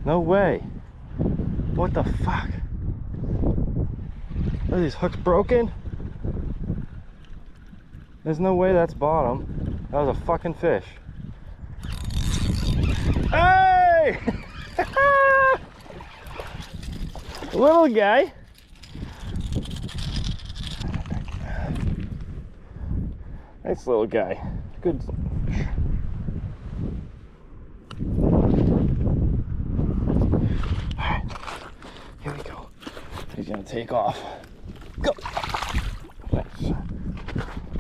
No way. What the fuck? Are these hooks broken? There's no way that's bottom. That was a fucking fish. Hey! Little guy. Nice little guy. Good. Alright, here we go. He's gonna take off.